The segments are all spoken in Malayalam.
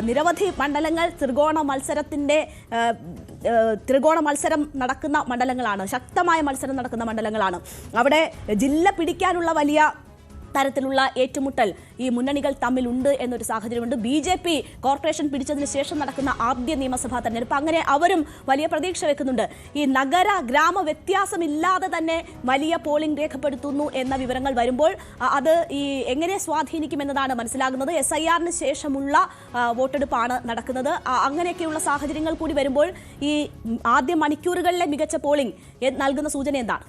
നിരവധി മണ്ഡലങ്ങൾ ത്രികോണ മത്സരം നടക്കുന്ന മണ്ഡലങ്ങളാണ്, ശക്തമായ മത്സരം നടക്കുന്ന മണ്ഡലങ്ങളാണ്. അവിടെ ജില്ല പിടിക്കാനുള്ള വലിയ തരത്തിലുള്ള ഏറ്റുമുട്ടൽ ഈ മുന്നണികൾ തമ്മിലുണ്ട് എന്നൊരു സാഹചര്യമുണ്ട്. BJP കോർപ്പറേഷൻ പിടിച്ചതിന് ശേഷം നടക്കുന്ന ആദ്യ നിയമസഭാ തെരഞ്ഞെടുപ്പ്, അങ്ങനെ അവരും വലിയ പ്രതീക്ഷ വെക്കുന്നുണ്ട്. ഈ നഗര ഗ്രാമ വ്യത്യാസമില്ലാതെ തന്നെ വലിയ പോളിംഗ് രേഖപ്പെടുത്തുന്നു എന്ന വിവരങ്ങൾ വരുമ്പോൾ അത് ഈ എങ്ങനെ സ്വാധീനിക്കുമെന്നതാണ് മനസ്സിലാകുന്നത്. SIR-ന് ശേഷമുള്ള വോട്ടെടുപ്പാണ് നടക്കുന്നത്. അങ്ങനെയൊക്കെയുള്ള സാഹചര്യങ്ങൾ കൂടി വരുമ്പോൾ ഈ ആദ്യ മണിക്കൂറുകളിലെ മികച്ച പോളിംഗ് നൽകുന്ന സൂചന എന്താണ്?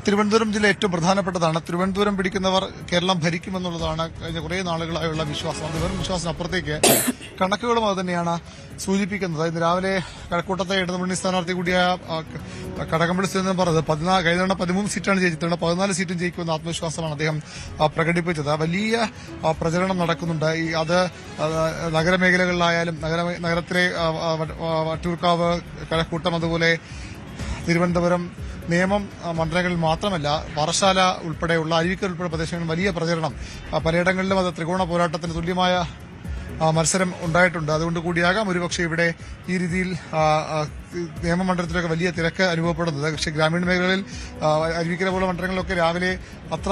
തിരുവനന്തപുരം ജില്ല ഏറ്റവും പ്രധാനപ്പെട്ടതാണ്. തിരുവനന്തപുരം പിടിക്കുന്നവർ കേരളം ഭരിക്കുമെന്നുള്ളതാണ് കഴിഞ്ഞ കുറേ നാളുകളായുള്ള വിശ്വാസം. അത് വെറും വിശ്വാസത്തിനപ്പുറത്തേക്ക് കണക്കുകളും അത് തന്നെയാണ് സൂചിപ്പിക്കുന്നത്. ഇന്ന് രാവിലെ കഴക്കൂട്ടത്തെ ഇടതുമുന്നണി സ്ഥാനാർത്ഥി കൂടിയായ കടകംപള്ളി സുരേന്ദ്രൻ പറഞ്ഞത് കഴിഞ്ഞ തവണ 13 സീറ്റാണ് ജയിച്ചത്, 14 സീറ്റും ജയിക്കുമെന്ന ആത്മവിശ്വാസമാണ് അദ്ദേഹം പ്രകടിപ്പിച്ചത്. വലിയ പ്രചരണം നടക്കുന്നുണ്ട്. അത് നഗരമേഖലകളിലായാലും നഗരത്തിലെ വട്ടിയൂർക്കാവ്, കഴക്കൂട്ടം, അതുപോലെ തിരുവനന്തപുരം, നേമം മണ്ഡലങ്ങളിൽ മാത്രമല്ല പാറശാല ഉൾപ്പെടെയുള്ള അരുവിക്കൽ ഉൾപ്പെടെ പ്രദേശങ്ങളിൽ വലിയ പ്രചരണം, പലയിടങ്ങളിലും അത് ത്രികോണ പോരാട്ടത്തിന് തുല്യമായ മത്സരം ഉണ്ടായിട്ടുണ്ട്. അതുകൊണ്ട് കൂടിയാകാം ഒരുപക്ഷെ ഇവിടെ ഈ രീതിയിൽ നിയമമണ്ഡലത്തിലൊക്കെ വലിയ തിരക്ക് അനുഭവപ്പെടുന്നത്. പക്ഷേ ഗ്രാമീണ മേഖലകളിൽ അരുവിക്കര പോലുള്ള മണ്ഡലങ്ങളിലൊക്കെ രാവിലെ അത്ര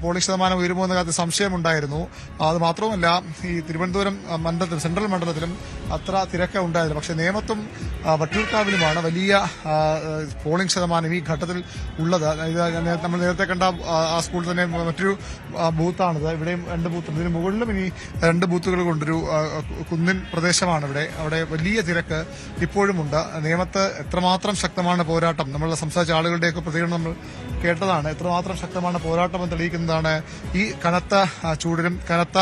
പോളിംഗ് ശതമാനം ഉയരുമോ എന്ന കാര്യത്തിൽ സംശയമുണ്ടായിരുന്നു. അത് മാത്രവുമല്ല ഈ തിരുവനന്തപുരം മണ്ഡലത്തിലും സെൻട്രൽ മണ്ഡലത്തിലും അത്ര തിരക്ക് ഉണ്ടായിരുന്നു. പക്ഷേ നേമത്തും വട്ടിയൂർക്കാവിലുമാണ് വലിയ പോളിംഗ് ശതമാനം ഈ ഘട്ടത്തിൽ ഉള്ളത്. നമ്മൾ നേരത്തെ കണ്ട ആ സ്കൂളിൽ തന്നെ മറ്റൊരു ബൂത്താണിത്. ഇവിടെയും 2 ബൂത്തുണ്ട്. ഇതിന് മുകളിലും ഇനി 2 ബൂത്തുകൾ കൊണ്ടൊരു കുന്നിൻ പ്രദേശമാണ് ഇവിടെ. അവിടെ വലിയ തിരക്ക് ഇപ്പോഴുമുണ്ട്. നേമത്ത് എത്രമാത്രം ശക്തമാണ് പോരാട്ടം, നമ്മൾ സംസാരിച്ച ആളുകളുടെയൊക്കെ പ്രതികരണം നമ്മൾ കേട്ടതാണ്. എത്രമാത്രം ശക്തമാണ് പോരാട്ടം എന്ന് തെളിയിക്കുന്നതാണ് ഈ കനത്ത ചൂടിലും കനത്ത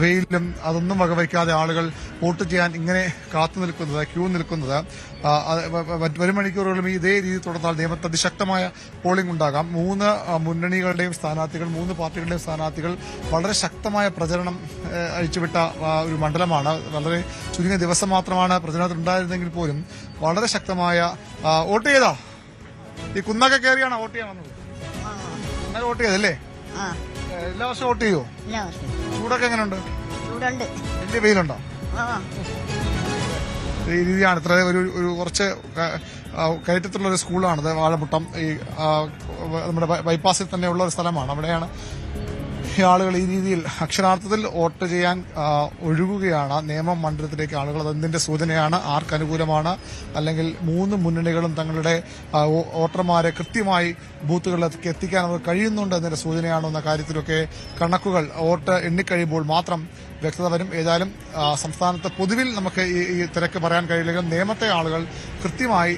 വെയിലിലും അതൊന്നും വകവയ്ക്കാതെ ആളുകൾ വോട്ട് ചെയ്യാൻ ഇങ്ങനെ കാത്തു നിൽക്കുന്നത്, ക്യൂ നിൽക്കുന്നത്. വരും മണിക്കൂറുകളും ഇതേ രീതി തുടർന്നാൽ നേമത്ത് അതിശക്തമായ പോളിംഗ് ഉണ്ടാകാം. 3 മുന്നണികളുടെയും സ്ഥാനാർത്ഥികൾ, 3 പാർട്ടികളുടെയും സ്ഥാനാർത്ഥികൾ വളരെ ശക്തമായ പ്രചരണം അഴിച്ചുവിട്ട ഒരു മണ്ഡലമാണ്. വളരെ ചുരുങ്ങിയ ദിവസം മാത്രമാണ് പ്രചരണത്തിൽ ഉണ്ടായിരുന്നെങ്കിൽ പോലും വളരെ ശക്തമായ വോട്ട് ചെയ്താ ഈ കുന്നൊക്കെ കയറിയാണ് വോട്ട് ചെയ്യാൻ വന്നത്. അങ്ങനെ വോട്ട് ചെയ്തല്ലേ? എല്ലാ വർഷവും വോട്ട് ചെയ്യോ? ചൂടൊക്കെ എങ്ങനെയുണ്ട്? വലിയ വെയിലുണ്ടോ? ഈ രീതിയാണ്. ഇത്ര ഒരു കുറച്ച് കയറ്റത്തുള്ള ഒരു സ്കൂളാണിത് വാഴമുട്ടം. ഈ നമ്മുടെ ബൈപ്പാസിൽ തന്നെയുള്ള ഒരു സ്ഥലമാണ്. അവിടെയാണ് ഈ ആളുകൾ ഈ രീതിയിൽ അക്ഷരാർത്ഥത്തിൽ വോട്ട് ചെയ്യാൻ ഒഴുകുകയാണ് നേമം മണ്ഡലത്തിലേക്ക് ആളുകൾ. അതെന്തിന്റെ സൂചനയാണ്? ആർക്കനുകൂലമാണ്? അല്ലെങ്കിൽ 3 മുന്നണികളും തങ്ങളുടെ വോട്ടർമാരെ കൃത്യമായി ബൂത്തുകളിലേക്ക് എത്തിക്കാൻ അവർ കഴിയുന്നുണ്ട് എന്നതിന്റെ സൂചനയാണോ എന്ന കാര്യത്തിലൊക്കെ കണക്കുകൾ വോട്ട് എണ്ണിക്കഴിയുമ്പോൾ മാത്രം വ്യക്തത വരും. ഏതായാലും സംസ്ഥാനത്ത് പൊതുവിൽ നമുക്ക് ഈ തിരക്ക് പറയാൻ കഴിയില്ലെങ്കിലും നേമത്തെ ആളുകൾ കൃത്യമായി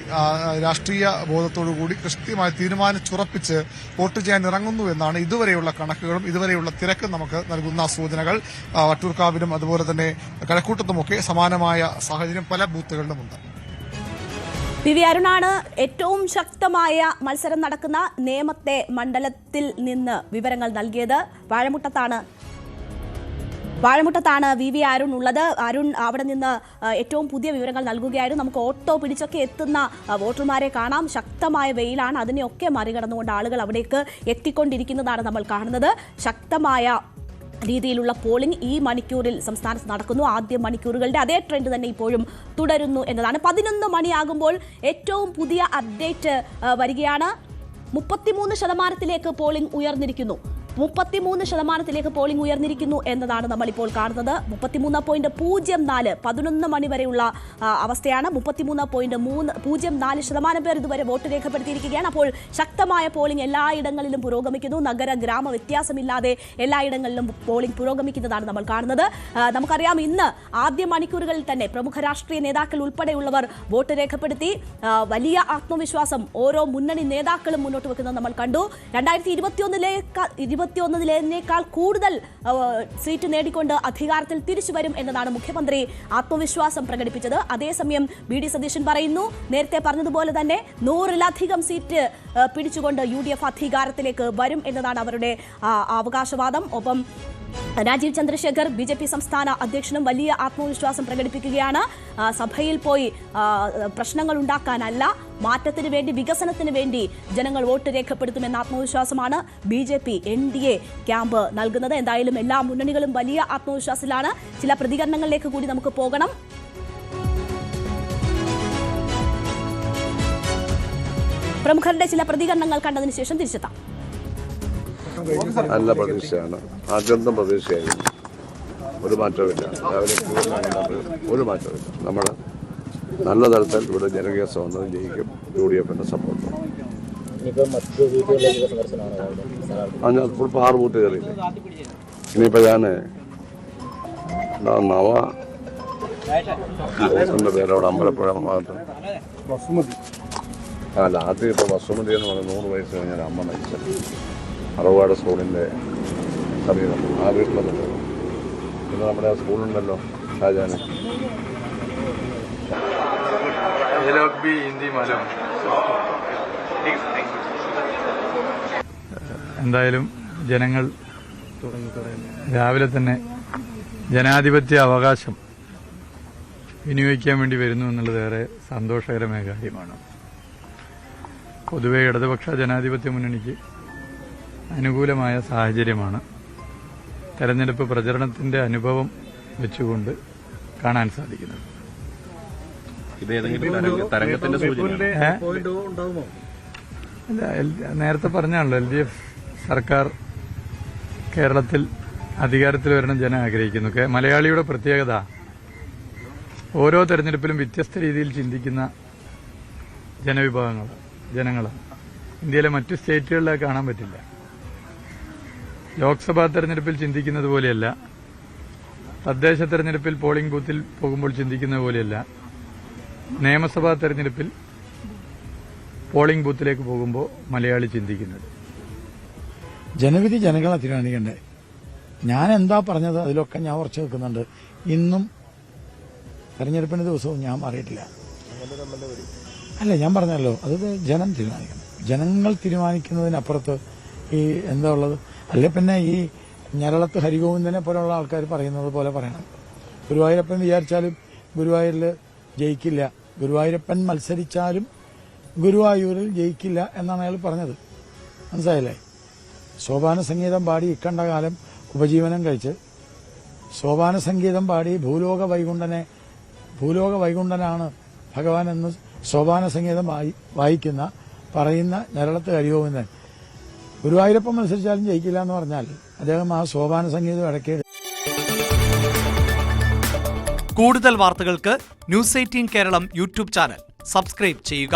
രാഷ്ട്രീയ ബോധത്തോടുകൂടി കൃത്യമായി തീരുമാനിച്ചുറപ്പിച്ച് വോട്ട് ചെയ്യാൻ ഇറങ്ങുന്നു എന്നാണ് ഇതുവരെയുള്ള കണക്കുകളും ഇതുവരെയുള്ള തിരക്കും നമുക്ക് നൽകുന്ന സൂചനകൾ. വട്ടിയൂർക്കാവിലും അതുപോലെ തന്നെ കഴക്കൂട്ടത്തുമൊക്കെ സമാനമായ സാഹചര്യം പല ബൂത്തുകളിലുമുണ്ട്. PV അരുണാണ് ഏറ്റവും ശക്തമായ മത്സരം നടക്കുന്ന നേമത്തെ മണ്ഡലത്തിൽ നിന്ന് വിവരങ്ങൾ നൽകിയത്. വാഴമുട്ടത്താണ് VV അരുൺ ഉള്ളത്. അരുൺ അവിടെ നിന്ന് ഏറ്റവും പുതിയ വിവരങ്ങൾ നൽകുകയായിരുന്നു. നമുക്ക് ഓട്ടോ പിടിച്ചൊക്കെ എത്തുന്ന വോട്ടർമാരെ കാണാം. ശക്തമായ വെയിലാണ്, അതിനെയൊക്കെ മറികടന്നുകൊണ്ട് ആളുകൾ അവിടേക്ക് എത്തിക്കൊണ്ടിരിക്കുന്നതാണ് നമ്മൾ കാണുന്നത്. ശക്തമായ രീതിയിലുള്ള പോളിംഗ് ഈ മണിക്കൂറിൽ സംസ്ഥാനത്ത് നടക്കുന്നു. ആദ്യ മണിക്കൂറുകളുടെ അതേ ട്രെൻഡ് തന്നെ ഇപ്പോഴും തുടരുന്നു എന്നതാണ്. 11 മണിയാകുമ്പോൾ ഏറ്റവും പുതിയ അപ്ഡേറ്റ് വരികയാണ്. 33% പോളിംഗ് ഉയർന്നിരിക്കുന്നു. 33% പോളിംഗ് ഉയർന്നിരിക്കുന്നു എന്നതാണ് നമ്മളിപ്പോൾ കാണുന്നത്. 33.04 11 മണി വരെയുള്ള അവസ്ഥയാണ്. 33.04% പേർ ഇതുവരെ വോട്ട് രേഖപ്പെടുത്തിയിരിക്കുകയാണ്. അപ്പോൾ ശക്തമായ പോളിംഗ് എല്ലായിടങ്ങളിലും പുരോഗമിക്കുന്നു. നഗര ഗ്രാമ വ്യത്യാസമില്ലാതെ എല്ലായിടങ്ങളിലും പോളിംഗ് പുരോഗമിക്കുന്നതാണ് നമ്മൾ കാണുന്നത്. നമുക്കറിയാം, ഇന്ന് ആദ്യ മണിക്കൂറുകളിൽ തന്നെ പ്രമുഖ രാഷ്ട്രീയ നേതാക്കൾ ഉൾപ്പെടെയുള്ളവർ വോട്ട് രേഖപ്പെടുത്തി. വലിയ ആത്മവിശ്വാസം ഓരോ മുന്നണി നേതാക്കളും മുന്നോട്ട് വെക്കുന്നത് നമ്മൾ കണ്ടു. 2021 കൂടുതൽ സീറ്റ് നേടിക്കൊണ്ട് അധികാരത്തിൽ തിരിച്ചു വരും എന്നതാണ് മുഖ്യമന്ത്രി ആത്മവിശ്വാസം പ്രകടിപ്പിച്ചത്. അതേസമയം BD സതീശൻ പറയുന്നു, നേരത്തെ പറഞ്ഞതുപോലെ തന്നെ 100-ലധികം സീറ്റ് പിടിച്ചുകൊണ്ട് UDF അധികാരത്തിലേക്ക് വരും എന്നതാണ് അവരുടെ അവകാശവാദം. ഒപ്പം രാജീവ് ചന്ദ്രശേഖർ BJP സംസ്ഥാന അധ്യക്ഷനും വലിയ ആത്മവിശ്വാസം പ്രകടിപ്പിക്കുകയാണ്. സഭയിൽ പോയി പ്രശ്നങ്ങൾ ഉണ്ടാക്കാനല്ല, മാറ്റത്തിന് വേണ്ടി, വികസനത്തിന് വേണ്ടി ജനങ്ങൾ വോട്ട് രേഖപ്പെടുത്തുമെന്ന ആത്മവിശ്വാസമാണ് BJP NDA ക്യാമ്പ് നൽകുന്നത്. എന്തായാലും എല്ലാ മുന്നണികളും വലിയ ആത്മവിശ്വാസത്തിലാണ്. ചില പ്രതികരണങ്ങളിലേക്ക് കൂടി നമുക്ക് പോകണം. പ്രമുഖരുടെ ചില പ്രതികരണങ്ങൾ കണ്ടതിന് ശേഷം തിരിച്ചെത്താം. നല്ല പ്രതീക്ഷയാണ്, ആദ്യന്തം പ്രതീക്ഷയായിരുന്നു. ഒരു മാറ്റമില്ല, രാവിലെ ഒരു മാറ്റമില്ല. നമ്മൾ നല്ല തരത്തിൽ ഇവിടെ ജനകീയ സ്വാതന്ത്ര്യം ജയിക്കും. UDF support. ഞാൻ ഫുൾ 6 ബൂത്ത് കയറിയില്ലേ. ഇനിയിപ്പോൾ ഞാൻ നവ പേരവിടെ അമ്പലപ്പുഴ ഭാഗത്ത് ആദ്യം ഇപ്പോൾ വസുമതി എന്ന് പറഞ്ഞ 100 വയസ്സ് കഴിഞ്ഞാൽ അമ്മ മരിച്ചത് അറവാട് സ്കൂളിൻ്റെ സമീപം. ആ വീട്ടിലൊക്കെ പോകും. പിന്നെ നമ്മുടെ ആ സ്കൂളുണ്ടല്ലോ ഷാജാന്. എന്തായാലും ജനങ്ങൾ രാവിലെ തന്നെ ജനാധിപത്യ അവകാശം വിനിയോഗിക്കാൻ വേണ്ടി വരുന്നു എന്നുള്ളത് ഏറെ സന്തോഷകരമായ കാര്യമാണ്. പൊതുവെ ഇടതുപക്ഷ ജനാധിപത്യ മുന്നണിക്ക് അനുകൂലമായ സാഹചര്യമാണ് തെരഞ്ഞെടുപ്പ് പ്രചരണത്തിന്റെ അനുഭവം വെച്ചുകൊണ്ട് കാണാൻ സാധിക്കുന്നത്. നേരത്തെ പറഞ്ഞാണല്ലോ, LDF സർക്കാർ കേരളത്തിൽ അധികാരത്തിൽ വരണം ജനം ആഗ്രഹിക്കുന്നു. മലയാളിയുടെ പ്രത്യേകത ഓരോ തെരഞ്ഞെടുപ്പിലും വ്യത്യസ്ത രീതിയിൽ ചിന്തിക്കുന്ന ജനങ്ങളാണ്. ഇന്ത്യയിലെ മറ്റു സ്റ്റേറ്റുകളിലേക്ക് കാണാൻ പറ്റില്ല. ലോക്സഭാ തെരഞ്ഞെടുപ്പിൽ ചിന്തിക്കുന്നത് പോലെയല്ല, തദ്ദേശ തെരഞ്ഞെടുപ്പിൽ പോളിംഗ് ബൂത്തിൽ പോകുമ്പോൾ ചിന്തിക്കുന്നത് പോലെയല്ല, നിയമസഭാ തെരഞ്ഞെടുപ്പിൽ പോളിംഗ് ബൂത്തിലേക്ക് പോകുമ്പോൾ മലയാളി ചിന്തിക്കുന്നത്. ജനവിധി ജനങ്ങളെ തീരുമാനിക്കണ്ടേ? ഞാൻ എന്താ പറഞ്ഞത് അതിലൊക്കെ ഞാൻ ഉറച്ചു നിൽക്കുന്നുണ്ട്. ഇന്നും തെരഞ്ഞെടുപ്പിന്റെ ദിവസവും ഞാൻ മാറിയിട്ടില്ല. അല്ല, ഞാൻ പറഞ്ഞല്ലോ, അത് ജനം തീരുമാനിക്കണം. ജനങ്ങൾ തീരുമാനിക്കുന്നതിനപ്പുറത്ത് ഈ എന്താ ഉള്ളത്? അല്ലെ പിന്നെ ഈ ഞരളത്ത് ഹരിഗോവിന്ദനെ പോലുള്ള ആൾക്കാർ പറയുന്നത് പോലെ പറയണം. ഗുരുവായൂരപ്പൻ വിചാരിച്ചാലും ഗുരുവായൂരിൽ ജയിക്കില്ല, ഗുരുവായൂരപ്പൻ മത്സരിച്ചാലും ഗുരുവായൂരിൽ ജയിക്കില്ല എന്നാണ് അയാൾ പറഞ്ഞത്. മനസ്സിലായില്ലേ? സോപാന സംഗീതം പാടി ഇക്കണ്ട കാലം ഉപജീവനം കഴിച്ച് സോപാന സംഗീതം പാടി ഭൂലോക വൈകുണ്ഠനാണ് ഭഗവാൻ എന്ന് സോപാന സംഗീതം വായിക്കുന്ന പറയുന്ന ഞരളത്ത് ഹരിഗോവിന്ദൻ ഗുരുവായൂരപ്പൻ മത്സരിച്ചാലും ജയിക്കില്ല എന്ന് പറഞ്ഞാൽ അദ്ദേഹം ആ സോപാന സംഗീതം ഇടയ്ക്ക്. കൂടുതൽ വാർത്തകൾക്ക് News 18 Keralam YouTube channel subscribe ചെയ്യുക.